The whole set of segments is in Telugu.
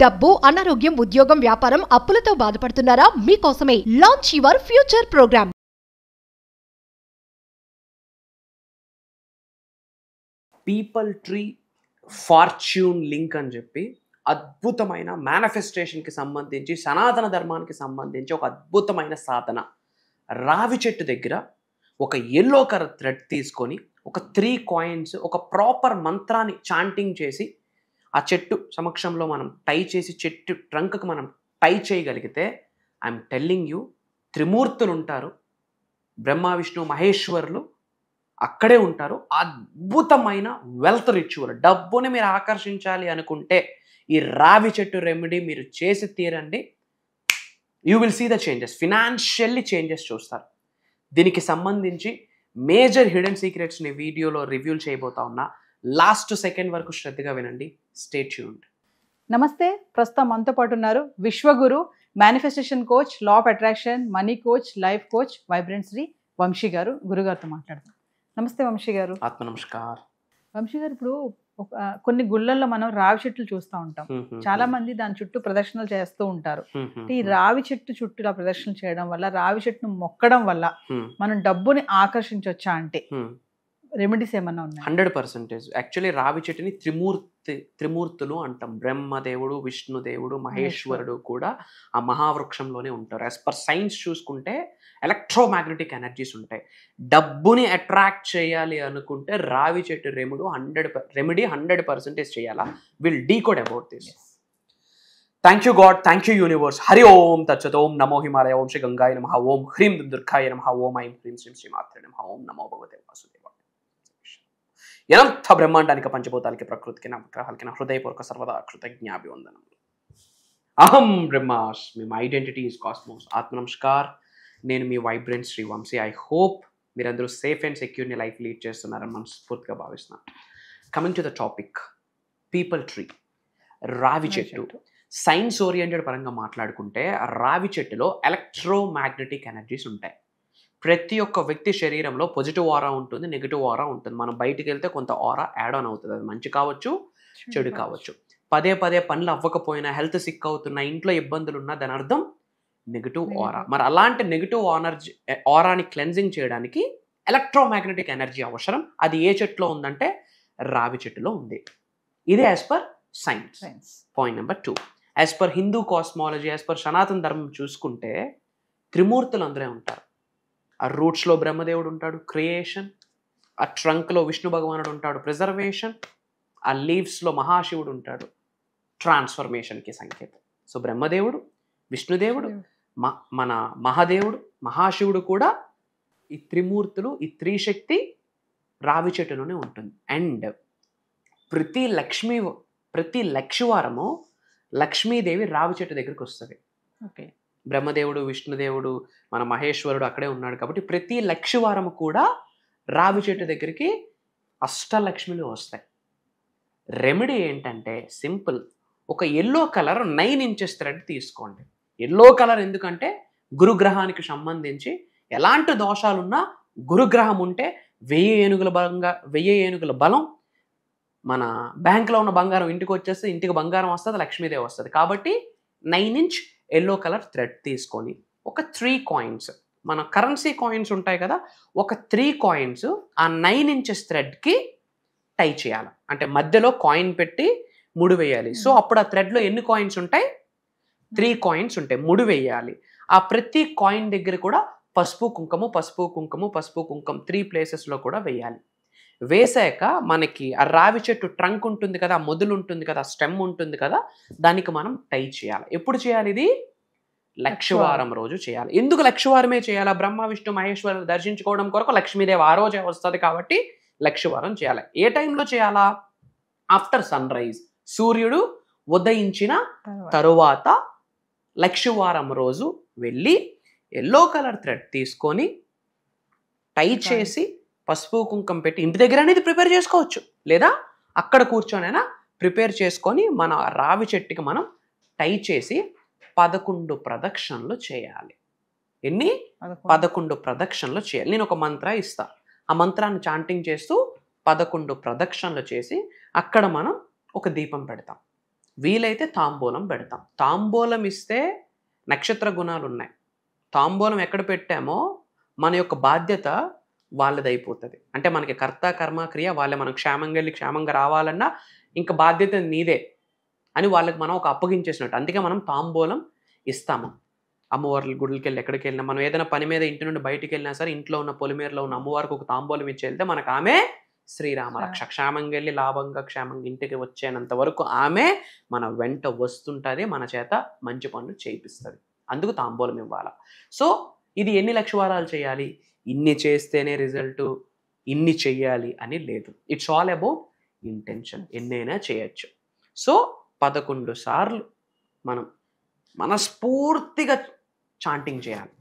డబ్బు, అనారోగ్యం, ఉద్యోగం, వ్యాపారం, అప్పులతో బాధపడుతున్నారా? మీకోసమే launch your future program. People tree fortune link అని చెప్పి అద్భుతమైన మేనిఫెస్టేషన్కి సంబంధించి సనాతన ధర్మానికి సంబంధించి ఒక అద్భుతమైన సాధన. రావి చెట్టు దగ్గర ఒక ఎల్లో కలర్ థ్రెడ్ తీసుకొని ఒక 3 కాయిన్స్ ఒక ప్రాపర్ మంత్రాన్ని చాంటింగ్ చేసి ఆ చెట్టు సమక్షంలో మనం టై చేసి చెట్టు ట్రంక్కి మనం టై చేయగలిగితే ఐఎమ్ టెల్లింగ్ యూ, త్రిమూర్తులు ఉంటారు, బ్రహ్మ విష్ణు మహేశ్వరులు అక్కడే ఉంటారు. అద్భుతమైన వెల్త్ రిచువల్. డబ్బుని మీరు ఆకర్షించాలి అనుకుంటే ఈ రావి చెట్టు రెమెడీ మీరు చేసి తీరండి. You will see the changes, financially changes చూస్తారు. దీనికి సంబంధించి మేజర్ హిడెన్ సీక్రెట్స్ని వీడియోలో రివ్యూలు చేయబోతా ఉన్నా. లాస్ట్ సెకండ్ వరకు శ్రద్ధగా వినండి. Stay tuned. నమస్తే, ప్రస్తుతం మనతో పాటు ఉన్నారు విశ్వగురు, manifestation coach, law of attraction, money coach, life coach, vibrant Shri Vamsi గారు. గురుగారితో మాట్లాడతాం. నమస్తే వంశీ గారు. ఆత్మ నమస్కార్. వంశీ గారు, ఇప్పుడు కొన్ని గుళ్ళల్లో మనం రావి చెట్లు చూస్తూ ఉంటాం. చాలా మంది దాని చుట్టూ ప్రదర్శనలు చేస్తూ ఉంటారు. ఈ రావి చెట్టు చుట్టూ ఆ ప్రదర్శనలు చేయడం వల్ల, రావి చెట్టును మొక్కడం వల్ల మనం డబ్బుని ఆకర్షించవచ్చా? అంటే రెమెడీస్ ఏమన్నా ఉన్నాయి? 100%. యాక్చువల్లీ రావి చెట్టుని త్రిమూర్తులు అంటాం. బ్రహ్మదేవుడు, విష్ణుదేవుడు, మహేశ్వరుడు కూడా ఆ మహావృక్షంలోనే ఉంటారు. యాజ్ పర్ సైన్స్ చూసుకుంటే ఎలక్ట్రోమాగ్నెటిక్ ఎనర్జీస్ ఉంటాయి. డబ్బుని అట్రాక్ట్ చేయాలి అనుకుంటే రావి చెట్టు రెమెడీ 100% చేయాలా. Will decode about this. Thank you God, thank you universe. Hari Om తచ్చత్. ఓం నమో హిమాలయ. ఓం శ్రీ గంగాయ నమః. ఓం హ్రీం దుర్గాయ నమః. ఓం ఐం హ్రీం శ్రీం శ్రీమాత్రే నమః. ఓం నమో భగవతే వాసుదేవాయ. ఎనంత బ్రహ్మాండానికి, పంచభూతాలకి, ప్రకృతికి, నవగ్రహాలకి నా హృదయపూర్వక సర్వదా కృతజ్ఞాభివందనం. అహం బ్రహ్మాస్మి. My identity is cosmos. ఆత్మ నమస్కార్. నేను మీ vibrant Shri Vamshi. I hope మీరందరూ సేఫ్ అండ్ సెక్యూర్ని లైఫ్ లీడ్ చేస్తున్నారని మనస్ఫూర్తిగా భావిస్తున్నాను. Coming to the topic, peepal tree, రావి చెట్టు. సైన్స్ ఓరియంటెడ్ పరంగా మాట్లాడుకుంటే రావి చెట్టులో ఎలక్ట్రోమాగ్నెటిక్ ఎనర్జీస్ ఉంటాయి. ప్రతి ఒక్క వ్యక్తి శరీరంలో పాజిటివ్ ఆరా ఉంటుంది, నెగిటివ్ ఆరా ఉంటుంది. మనం బయటికి వెళ్తే కొంత ఆరా యాడ్ ఆన్ అవుతుంది. అది మంచి కావచ్చు, చెడు కావచ్చు. పదే పనులు అవ్వకపోయినా, హెల్త్ సిక్ అవుతున్నా, ఇంట్లో ఇబ్బందులు ఉన్నా, దాని అర్థం నెగిటివ్ ఆరా. మరి అలాంటి నెగిటివ్ ఆరాని క్లెన్జింగ్ చేయడానికి ఎలక్ట్రోమాగ్నెటిక్ ఎనర్జీ అవసరం. అది ఏ చెట్టులో ఉందంటే రావి చెట్టులో ఉంది. ఇది as per science. Point number 2, as per Hindu cosmology, as per సనాతన ధర్మం చూసుకుంటే త్రిమూర్తులు అందరే ఉంటారు. ఆ రూట్స్లో బ్రహ్మదేవుడు ఉంటాడు, క్రియేషన్. ఆ ట్రంక్లో విష్ణు భగవానుడు ఉంటాడు, ప్రిజర్వేషన్. ఆ లీవ్స్లో మహాశివుడు ఉంటాడు, ట్రాన్స్ఫర్మేషన్కి సంకేతం. సో బ్రహ్మదేవుడు, విష్ణుదేవుడు, మన మహాదేవుడు, మహాశివుడు కూడా ఈ త్రిమూర్తులు, ఈ త్రిశక్తి రావి చెట్టులోనే ఉంటుంది. అండ్ ప్రతి లక్షవారము లక్ష్మీదేవి రావి చెట్టు దగ్గరికి వస్తుంది. ఓకే. బ్రహ్మదేవుడు, విష్ణుదేవుడు, మన మహేశ్వరుడు అక్కడే ఉన్నాడు కాబట్టి ప్రతి లక్షవారము కూడా రావి చెట్టు దగ్గరికి అష్టలక్ష్మిలు వస్తాయి. రెమెడీ ఏంటంటే సింపుల్. ఒక ఎల్లో కలర్ 9 ఇంచెస్ థ్రెడ్ తీసుకోండి. ఎల్లో కలర్ ఎందుకంటే గురుగ్రహానికి సంబంధించి ఎలాంటి దోషాలున్నా, గురుగ్రహం ఉంటే 1000 ఏనుగుల బలం. మన బ్యాంకులో ఉన్న బంగారం ఇంటికి వచ్చేస్తే ఇంటికి బంగారం వస్తుంది, లక్ష్మీదేవి వస్తుంది. కాబట్టి 9 ఇంచ్ ఎల్లో కలర్ థ్రెడ్ తీసుకొని ఒక 3 కాయిన్స్, మన కరెన్సీ కాయిన్స్ ఉంటాయి కదా, ఒక 3 కాయిన్స్ ఆ 9 ఇంచెస్ థ్రెడ్కి టై చేయాలి. అంటే మధ్యలో కాయిన్ పెట్టి ముడి వేయాలి. సో అప్పుడు ఆ థ్రెడ్లో ఎన్ని కాయిన్స్ ఉంటాయి? 3 కాయిన్స్ ఉంటాయి. ముడి వేయాలి. ఆ ప్రతి కాయిన్ దగ్గర కూడా పసుపు కుంకుమ 3 ప్లేసెస్లో కూడా వేయాలి. వేసాక మనకి ఆ రావి చెట్టు ట్రంక్ ఉంటుంది కదా, మొదలు ఉంటుంది కదా, స్టెమ్ ఉంటుంది కదా, దానికి మనం టై చేయాలి. ఎప్పుడు చేయాలి? ఇది లక్షవారం రోజు చేయాలి. ఎందుకు లక్షవారమే చేయాలా? బ్రహ్మ విష్ణు మహేశ్వరులు దర్శించుకోవడం కొరకు లక్ష్మీదేవి ఆ రోజే వస్తుంది కాబట్టి లక్షవారం చేయాలి. ఏ టైంలో చేయాలా? ఆఫ్టర్ సన్ రైజ్, సూర్యుడు ఉదయించిన తరువాత లక్షవారం రోజు వెళ్ళి ఎల్లో కలర్ థ్రెడ్ తీసుకొని టై చేసి పసుపు కుంకం పెట్టి ఇంటి దగ్గర అనేది ప్రిపేర్ చేసుకోవచ్చు, లేదా అక్కడ కూర్చొనైనా ప్రిపేర్ చేసుకొని మన రావి చెట్టుకి మనం టై చేసి 11 ప్రదక్షిణలు చేయాలి. ఎన్ని? 11 ప్రదక్షిణలు చేయాలి. నేను ఒక మంత్ర ఇస్తా, ఆ మంత్రాన్ని చాంటింగ్ చేస్తూ 11 ప్రదక్షిణలు చేసి అక్కడ మనం ఒక దీపం పెడతాం. వీలైతే తాంబూలం పెడతాం. తాంబూలం ఇస్తే నక్షత్ర గుణాలు ఉన్నాయి. తాంబూలం ఎక్కడ పెట్టామో మన యొక్క బాధ్యత వాళ్ళది అయిపోతుంది. అంటే మనకి కర్త కర్మ క్రియ వాళ్ళే. మనం క్షేమంగా వెళ్ళి క్షేమంగా రావాలన్నా ఇంకా బాధ్యత నీదే అని వాళ్ళకి మనం ఒక అప్పగించేసినట్టు. అందుకే మనం తాంబూలం ఇస్తాము. అమ్మవారి గుడికి వెళ్ళి ఎక్కడికి వెళ్ళినా, మనం ఏదైనా పని మీద ఇంటి నుండి బయటికి వెళ్ళినా సరే, ఇంట్లో ఉన్న పొలిమేరలో ఉన్న అమ్మవారికి ఒక తాంబూలం ఇచ్చి వెళ్తే మనకు ఆమె శ్రీరామ రక్ష. క్షేమంగా వెళ్ళి లాభంగా క్షేమంగా ఇంటికి వచ్చేనంత వరకు ఆమె మన వెంట వస్తుంటుంది, మన చేత మంచి పనులు చేయిస్తుంది. అందుకు తాంబూలం ఇవ్వాలి. సో ఇది ఎన్ని లక్షవారాలు చేయాలి, ఇన్ని చేస్తేనే రిజల్ట్, ఇన్ని చెయ్యాలి అని లేదు. It's all about intention. ఎన్నైనా చేయొచ్చు. సో 11 సార్లు మనం మనస్ఫూర్తిగా చాంటింగ్ చేయాలి.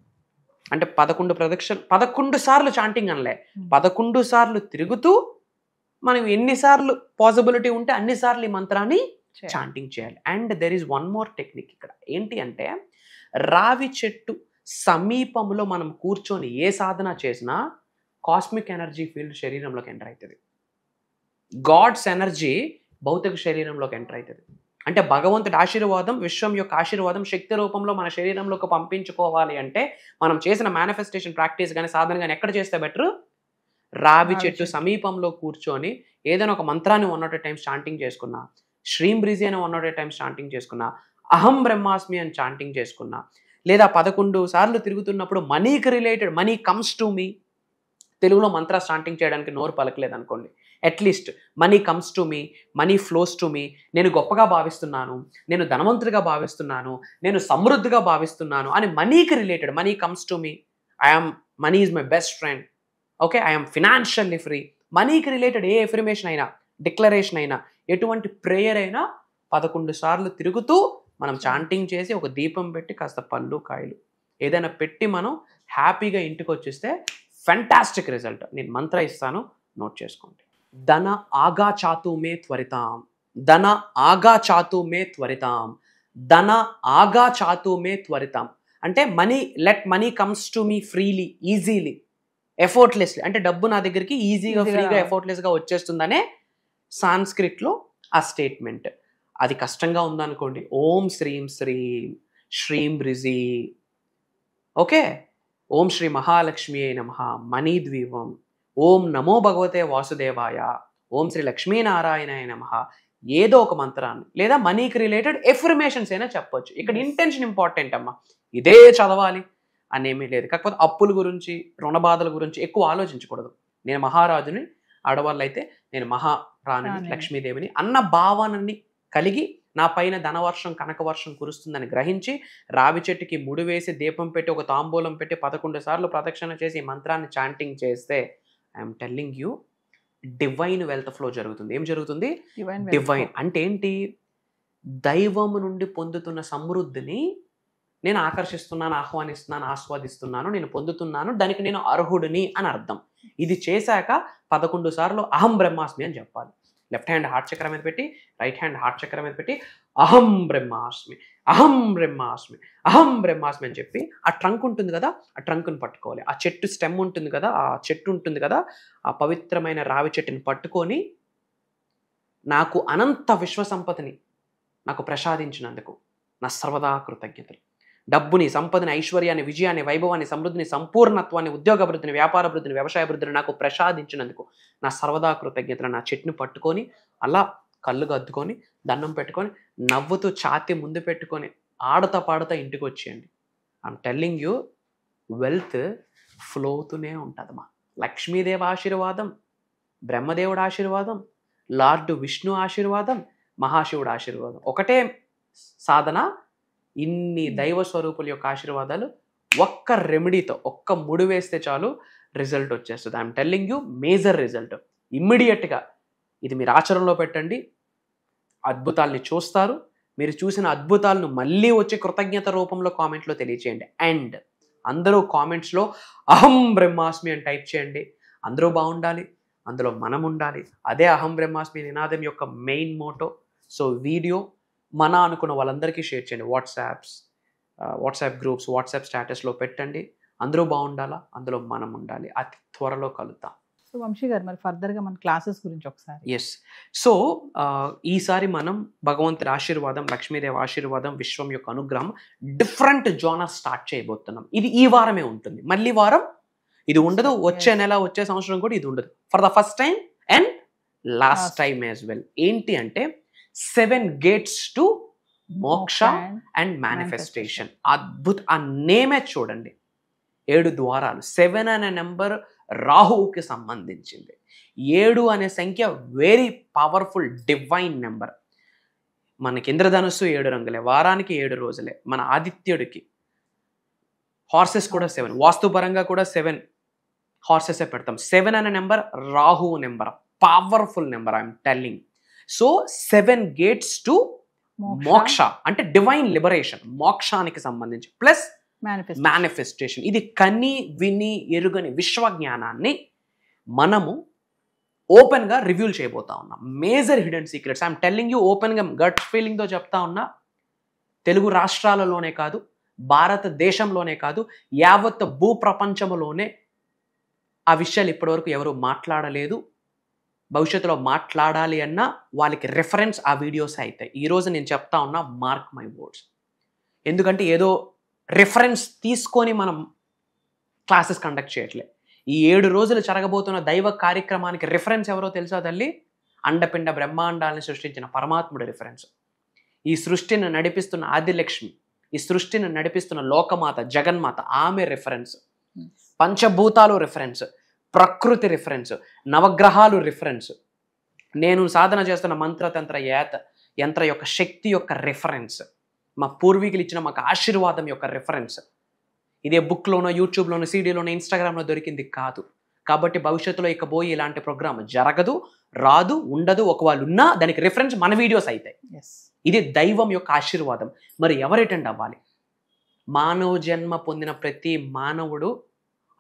అంటే 11 ప్రదక్షిణలు, 11 సార్లు చాంటింగ్ అనలే, 11 సార్లు తిరుగుతూ మనం ఎన్నిసార్లు పాసిబిలిటీ ఉంటే అన్నిసార్లు ఈ మంత్రాన్ని చాంటింగ్ చేయాలి. And there is one more technique ఇక్కడ. ఏంటి అంటే, రావి చెట్టు సమీపంలో మనం కూర్చొని ఏ సాధన చేసినా కాస్మిక్ ఎనర్జీ ఫీల్డ్ శరీరంలోకి ఎంటర్ అవుతుంది. గాడ్స్ ఎనర్జీ భౌతిక శరీరంలోకి ఎంటర్ అవుతుంది. అంటే భగవంతుడి ఆశీర్వాదం, విశ్వం యొక్క ఆశీర్వాదం శక్తి రూపంలో మన శరీరంలోకి పంపించుకోవాలి అంటే మనం చేసిన మేనిఫెస్టేషన్ ప్రాక్టీస్ కానీ సాధన కానీ ఎక్కడ చేస్తే బెటర్? రావి చెట్టు సమీపంలో కూర్చొని ఏదైనా ఒక మంత్రాన్ని 108 టైమ్స్ చాంటింగ్ చేసుకున్నా, శ్రీం బ్రిజి అని 108 టైమ్స్ చాంటింగ్ చేసుకున్నా, అహం బ్రహ్మాస్మి అని చాంటింగ్ చేసుకున్నా, లేదా 11 సార్లు తిరుగుతున్నప్పుడు మనీకి related money comes to me, తెలుగులో మంత్ర చాంటింగ్ చేయడానికి నోరు పలకలేదు అనుకోండి, at least money comes to me, money flows to me, నేను గొప్పగా భావిస్తున్నాను, నేను ధనవంతుడిగా భావిస్తున్నాను, నేను సమృద్ధిగా భావిస్తున్నాను అని మనీకి related money comes to me, money is my best friend, okay, I'm financially free, మనీకి రిలేటెడ్ ఏ ఎఫర్మేషన్ అయినా, డిక్లరేషన్ అయినా, ఎటువంటి ప్రేయర్ అయినా 11 సార్లు తిరుగుతూ మనం చాంటింగ్ చేసి ఒక దీపం పెట్టి కాస్త పళ్ళు కాయలు ఏదైనా పెట్టి మనం హ్యాపీగా ఇంటికి వచ్చేస్తే ఫెంటాస్టిక్ రిజల్ట్. నేను మంత్ర ఇస్తాను, నోట్ చేసుకోండి. ధన ఆగా చాతు మే త్వరితాం, ధన ఆగా చాతు మే త్వరితాం, ధన ఆగా చాతు మే త్వరితాం. అంటే let money comes to me freely, easily, effortlessly. అంటే డబ్బు నా దగ్గరికి ఈజీగా, ఫ్రీగా, ఎఫర్ట్లెస్గా వచ్చేస్తుందనే సాంస్క్రిట్లో ఆ స్టేట్మెంట్. అది కష్టంగా ఉందనుకోండి, ఓం శ్రీం శ్రీం శ్రీం బ్రిజి, ఓకే, ఓం శ్రీ మహాలక్ష్మి అయి నమః మణిద్వీపం, ఓం నమో భగవతే వాసుదేవాయ, ఓం శ్రీ లక్ష్మీనారాయణాయ నమః, ఏదో ఒక మంత్రాన్ని లేదా మనీకి రిలేటెడ్ ఎఫర్మేషన్స్ అయినా చెప్పొచ్చు. ఇక్కడ ఇంటెన్షన్ ఇంపార్టెంట్ అమ్మా, ఇదే చదవాలి అనేమీ లేదు. కాకపోతే అప్పుల గురించి, రుణ బాధల గురించి ఎక్కువ ఆలోచించకూడదు. నేను మహారాజుని, ఆడవాళ్ళు అయితే నేను మహారాణిని, లక్ష్మీదేవిని అన్న భావనని కలిగి నా పైన ధనవర్షం, కనకవర్షం కురుస్తుందని గ్రహించి రావి చెట్టుకి ముడి వేసి దీపం పెట్టి ఒక తాంబూలం పెట్టి 11 సార్లు ప్రదక్షిణ చేసి ఈ మంత్రాన్ని చాంటింగ్ చేస్తే I'm telling you divine wealth flow జరుగుతుంది. ఏం జరుగుతుంది? డివైన్ అంటే ఏంటి? దైవము నుండి పొందుతున్న సమృద్ధిని నేను ఆకర్షిస్తున్నాను, ఆహ్వానిస్తున్నాను, ఆస్వాదిస్తున్నాను, నేను పొందుతున్నాను, దానికి నేను అర్హుడిని అని అర్థం. ఇది చేశాక 11 సార్లు అహం బ్రహ్మాస్మి అని చెప్పాలి. లెఫ్ట్ హ్యాండ్ హార్ట్ చక్రం మీద పెట్టి, రైట్ హ్యాండ్ హార్ట్ చక్రం మీద పెట్టి అహం బ్రహ్మాస్మి, అహం బ్రహ్మాస్మి, అహం బ్రహ్మాస్మి అని చెప్పి ఆ ట్రంక్ ఉంటుంది కదా, ఆ ట్రంక్ని పట్టుకోవాలి. ఆ చెట్టు స్టెమ్ ఉంటుంది కదా, ఆ చెట్టు ఉంటుంది కదా, ఆ పవిత్రమైన రావి చెట్టుని పట్టుకొని నాకు అనంత విశ్వసంపదని నాకు ప్రసాదించినందుకు నా సర్వదా కృతజ్ఞతలు. డబ్బుని, సంపదని, ఐశ్వర్యాన్ని, విజయాన్ని, వైభవాన్ని, సమృద్ధిని, సంపూర్ణత్వాన్ని, ఉద్యోగాభివృద్ధిని, వ్యాపారాభివృద్ధిని, వ్యవసాయాభివృద్ధిని నాకు ప్రసాదించినందుకు నా సర్వదా కృతజ్ఞతలు. నా చెట్టుని పట్టుకొని అలా కళ్ళుగా అద్దుకొని దండం పెట్టుకొని నవ్వుతూ ఛాతీ ముందు పెట్టుకొని ఆడతా పాడుతా ఇంటికి వచ్చేయండి. I'm telling you wealth flow అవుతూనే ఉంటుందమ్మా. లక్ష్మీదేవి ఆశీర్వాదం, బ్రహ్మదేవుడు ఆశీర్వాదం, లార్డ్ విష్ణు ఆశీర్వాదం, మహాశివుడు ఆశీర్వాదం. ఒకటే సాధన, ఇన్ని దైవ స్వరూపుల యొక్క ఆశీర్వాదాలు ఒక్క రెమెడీతో, ఒక్క ముడి వేస్తే చాలు రిజల్ట్ వచ్చేస్తుంది. I'm telling you major result. ఇమ్మీడియట్గా ఇది మీరు ఆచరణలో పెట్టండి, అద్భుతాల్ని చూస్తారు. మీరు చూసిన అద్భుతాలను మళ్ళీ వచ్చే కృతజ్ఞత రూపంలో కామెంట్లో తెలియచేయండి. అండ్ అందరూ కామెంట్స్లో అహం బ్రహ్మాస్మి అని టైప్ చేయండి. అందరూ బాగుండాలి, అందులో మనం ఉండాలి. అదే అహం బ్రహ్మాస్మి నినాదం యొక్క మెయిన్ మోటో. సో వీడియో మన అనుకున్న వాళ్ళందరికీ షేర్ చేయండి. వాట్సాప్ గ్రూప్స్, వాట్సాప్ స్టేటస్లో పెట్టండి. అందరూ బాగుండాలా, అందులో మనం ఉండాలి. అతి త్వరలో కలుద్దాం. సో వంశీ గారు మరి ఫర్దర్గా మన క్లాసెస్ గురించి ఒకసారి. ఎస్. సో ఈసారి మనం భగవంతుడి ఆశీర్వాదం, లక్ష్మీదేవి ఆశీర్వాదం, విశ్వం యొక్క అనుగ్రహం డిఫరెంట్ జోనర్ స్టార్ట్ చేయబోతున్నాం. ఇది ఈ వారమే ఉంటుంది, మళ్ళీ వారం ఇది ఉండదు, వచ్చే నెల వచ్చే సంవత్సరం కూడా ఇది ఉండదు. For the first time and last time as well. ఏంటి అంటే 7 gates టు మోక్ష అండ్ మేనిఫెస్టేషన్. అద్భుత, ఆ నేమే చూడండి, 7 ద్వారాలు. 7 అనే నెంబర్ రాహువుకి సంబంధించింది. 7 అనే సంఖ్య వెరీ పవర్ఫుల్ డివైన్ నెంబర్. మనకి ఇంద్రధనుస్సు 7 రంగులే, వారానికి 7 రోజులే. మన ఆదిత్యుడికి హార్సెస్ కూడా 7, వాస్తుపరంగా కూడా 7 హార్సెసే పెడతాం. 7 అనే నెంబర్ రాహువు number, powerful number, I'm telling. So 7 gates to మోక్ష అంటే డివైన్ లిబరేషన్, మోక్షానికి సంబంధించి, ప్లస్ మేనిఫెస్టేషన్. ఇది కని విని ఎరుగని విశ్వ జ్ఞానాన్ని మనము ఓపెన్ గా రివ్యూల్ చేయబోతా ఉన్నాం. Major hidden secrets I'm telling you open గా, గట్ ఫీలింగ్ తో చెప్తా ఉన్నా. తెలుగు రాష్ట్రాలలోనే కాదు, భారతదేశంలోనే కాదు, యావత్ భూప్రపంచంలోనే ఆ విషయాలు ఇప్పటివరకు ఎవరు మాట్లాడలేదు. భవిష్యత్తులో మాట్లాడాలి అన్నా వాళ్ళకి రెఫరెన్స్ ఆ వీడియోస్ అవుతాయి. ఈరోజు నేను చెప్తా ఉన్నా, మార్క్ మై వర్డ్స్. ఎందుకంటే ఏదో రెఫరెన్స్ తీసుకొని మనం క్లాసెస్ కండక్ట్ చేయట్లే. ఈ 7 రోజులు జరగబోతున్న దైవ కార్యక్రమానికి రెఫరెన్స్ ఎవరో తెలుసా తల్లి? అండపిండ బ్రహ్మాండాలను సృష్టించిన పరమాత్ముడి రెఫరెన్స్. ఈ సృష్టిని నడిపిస్తున్న ఆదిలక్ష్మి, ఈ సృష్టిని నడిపిస్తున్న లోకమాత జగన్మాత, ఆమె రెఫరెన్స్. పంచభూతాలు రెఫరెన్స్, ప్రకృతి రెఫరెన్స్, నవగ్రహాలు రెఫరెన్స్, నేను సాధన చేస్తున్న మంత్రతంత్ర యంత్ర యొక్క శక్తి యొక్క రెఫరెన్స్, మా పూర్వీకులు ఇచ్చిన మాకు ఆశీర్వాదం యొక్క రెఫరెన్స్. ఇదే బుక్లోనో, యూట్యూబ్లోనో, సీడీలోనో, ఇన్స్టాగ్రామ్లో దొరికింది కాదు. కాబట్టి భవిష్యత్తులో ఇక పోయి ఇలాంటి ప్రోగ్రామ్ జరగదు, రాదు, ఉండదు. ఒకవేళ ఉన్నా దానికి రెఫరెన్స్ మన వీడియోస్ అవుతాయి. ఇది దైవం యొక్క ఆశీర్వాదం. మరి ఎవరు అటెండ్ అవ్వాలి? మానవ జన్మ పొందిన ప్రతి మానవుడు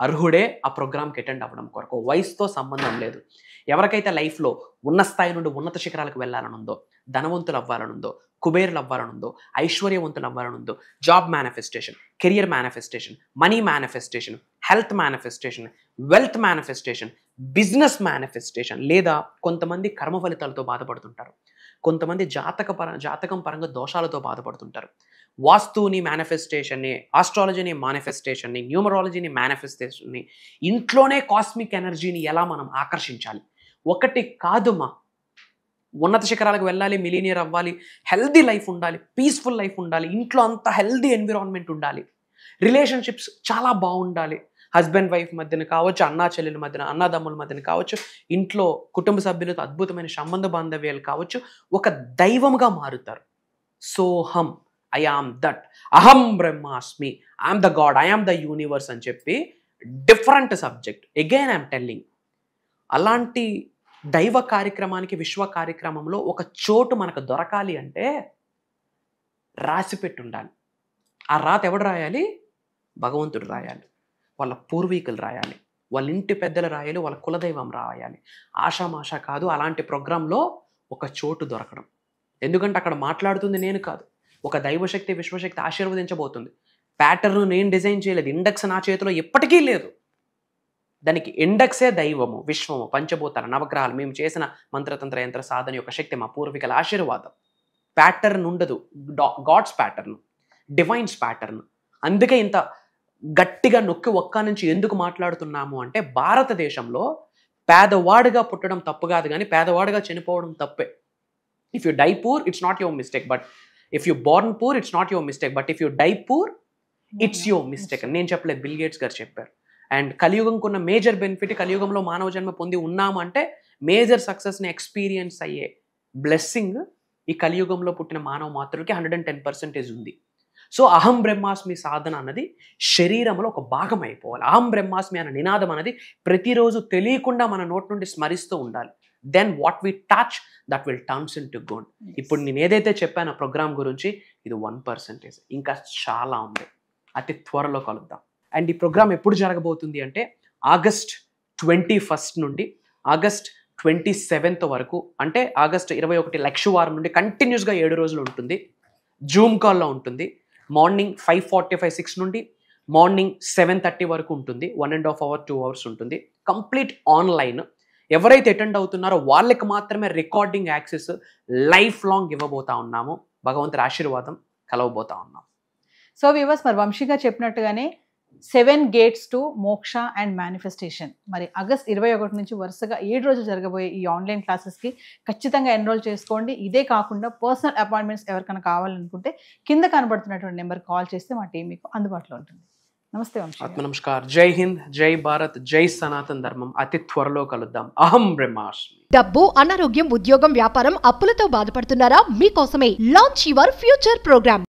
అర్హుడే ఆ ప్రోగ్రామ్కి అటెండ్ అవ్వడం కొరకు. వయసుతో సంబంధం లేదు. ఎవరికైతే లైఫ్లో ఉన్న స్థాయి నుండి ఉన్నత శిఖరాలకు వెళ్ళాలనుందో, ధనవంతులు అవ్వాలనుందో, కుబేరులు అవ్వాలనుందో, ఐశ్వర్యవంతులు అవ్వాలనుందో, job manifestation, career manifestation, money manifestation, health manifestation, wealth manifestation, business manifestation, లేదా కొంతమంది కర్మ ఫలితాలతో బాధపడుతుంటారు, కొంతమంది జాతకం పరంగా దోషాలతో బాధపడుతుంటారు. వాస్తుని మేనిఫెస్టేషన్ని, ఆస్ట్రాలజీని మేనిఫెస్టేషన్ని, న్యూమరాలజీని మేనిఫెస్టేషన్ని, ఇంట్లోనే కాస్మిక్ ఎనర్జీని ఎలా మనం ఆకర్షించాలి. ఒకటి కాదుమా, ఉన్నత శిఖరాలకు వెళ్ళాలి, మిలీనియర్ అవ్వాలి, హెల్దీ లైఫ్ ఉండాలి, పీస్ఫుల్ లైఫ్ ఉండాలి, ఇంట్లో అంతా హెల్దీ ఎన్విరాన్మెంట్ ఉండాలి, రిలేషన్షిప్స్ చాలా బాగుండాలి, హస్బెండ్ వైఫ్ మధ్యన కావచ్చు, అన్నా చెల్లెల మధ్యన, అన్నదమ్ముల మధ్యన కావచ్చు, ఇంట్లో కుటుంబ సభ్యులతో అద్భుతమైన సంబంధ బాంధవ్యాలు కావచ్చు, ఒక దైవంగా మారుతారు. సోహం, ఐ ఆమ్ దట్, అహం బ్రహ్మాస్మి, I'm the God, I'm the universe అని చెప్పి different subject. Again I'm telling, అలాంటి దైవ కార్యక్రమానికి, విశ్వ కార్యక్రమంలో ఒక చోటు మనకు దొరకాలి అంటే రాసి పెట్టి ఉండాలి. ఆ రాత ఎవడు రాయాలి? భగవంతుడు రాయాలి, వాళ్ళ పూర్వీకులు రాయాలి, వాళ్ళ ఇంటి పెద్దలు రాయాలి, వాళ్ళ కులదైవం రాయాలి. ఆషామాషా కాదు అలాంటి ప్రోగ్రాంలో ఒక చోటు దొరకడం. ఎందుకంటే అక్కడ మాట్లాడుతుంది నేను కాదు, ఒక దైవశక్తి, విశ్వశక్తి ఆశీర్వదించబోతుంది. ప్యాటర్న్ నేను డిజైన్ చేయలేదు, ఇండెక్స్ నా చేతిలో ఎప్పటికీ లేదు. దానికి ఇండెక్సే దైవము, విశ్వము, పంచభూతాలు, నవగ్రహాలు, మేము చేసిన మంత్రతంత్ర యంత్ర సాధన యొక్క శక్తి, మా పూర్వీకుల ఆశీర్వాదం. ప్యాటర్న్ ఉండదు, గాడ్స్ ప్యాటర్న్, డివైన్స్ ప్యాటర్న్. అందుకే ఇంత గట్టిగా నొక్కి ఒక్క నుంచి ఎందుకు మాట్లాడుతున్నాము అంటే, భారతదేశంలో పేదవాడిగా పుట్టడం తప్పు కాదు, కానీ పేదవాడిగా చనిపోవడం తప్పే. If you die poor it's not your mistake, but if you born poor it's not your mistake, but if you die poor it's your mistake. నేను చెప్పలేదు, బిల్ గేట్స్ గారు చెప్పారు. అండ్ కలియుగంకున్న మేజర్ బెనిఫిట్, కలియుగంలో మానవ జన్మ పొంది ఉన్నాము అంటే మేజర్ సక్సెస్ని ఎక్స్పీరియన్స్ అయ్యే బ్లెస్సింగ్ ఈ కలియుగంలో పుట్టిన మానవ మాతృకి 110% ఉంది. సో అహం బ్రహ్మాస్మి సాధన అన్నది శరీరంలో ఒక భాగం అయిపోవాలి. అహం బ్రహ్మాస్మి అనే నినాదం అనేది ప్రతిరోజు తెలియకుండా మన నోటి నుండి స్మరిస్తూ ఉండాలి. Then what we touch that will turns into gold. ఇప్పుడు నేను ఏదైతే చెప్పానో ప్రోగ్రామ్ గురించి, ఇది 1%, ఇంకా చాలా ఉంది. అతి త్వరలో కలుద్దాం. అండ్ ఈ ప్రోగ్రామ్ ఎప్పుడు జరగబోతుంది అంటే ఆగస్ట్ 21 నుండి ఆగస్ట్ 27 వరకు, అంటే ఆగస్ట్ 21 లక్షవారం నుండి కంటిన్యూస్గా 7 రోజులు ఉంటుంది. జూమ్ కాల్లో ఉంటుంది. మార్నింగ్ 5:45, 6 నుండి మార్నింగ్ 7:30 వరకు ఉంటుంది. 1.5 hour 2 hours ఉంటుంది. Complete online. ఎవరైతే అటెండ్ అవుతున్నారో వాళ్ళకి మాత్రమే రికార్డింగ్ యాక్సెస్ లైఫ్ లాంగ్ ఇవ్వబోతా ఉన్నాము. భగవంతుడి ఆశీర్వాదం కలవబోతా ఉన్నాం. సో వ్యూవర్స్, మరి వంశీ గారు చెప్పినట్టుగానే 7 gates to మోక్ష అండ్ మేనిఫెస్టేషన్, మరి ఆగస్ట్ 21 నుంచి వరుసగా 7 రోజులు జరగబోయే ఈ ఆన్లైన్ క్లాసెస్కి ఖచ్చితంగా ఎన్రోల్ చేసుకోండి. ఇదే కాకుండా పర్సనల్ అపాయింట్మెంట్స్ ఎవరికైనా కావాలనుకుంటే కింద కనబడుతున్నటువంటి నెంబర్ కాల్ చేస్తే మా టీం మీకు అందుబాటులో ఉంటుంది. నమస్తే వంశీ. ఆత్మ నమస్కార్. జై హింద్, జై భారత్, జై సనాతన ధర్మం. అతి త్వరలో కలుద్దాం. అహం బ్రహ్మాస్మి. డబ్బు, అనారోగ్యం, ఉద్యోగం, వ్యాపారం, అప్పులతో బాధపడుతున్నారా? మీకోసమే లాంచ్ యువర్ ఫ్యూచర్ ప్రోగ్రామ్.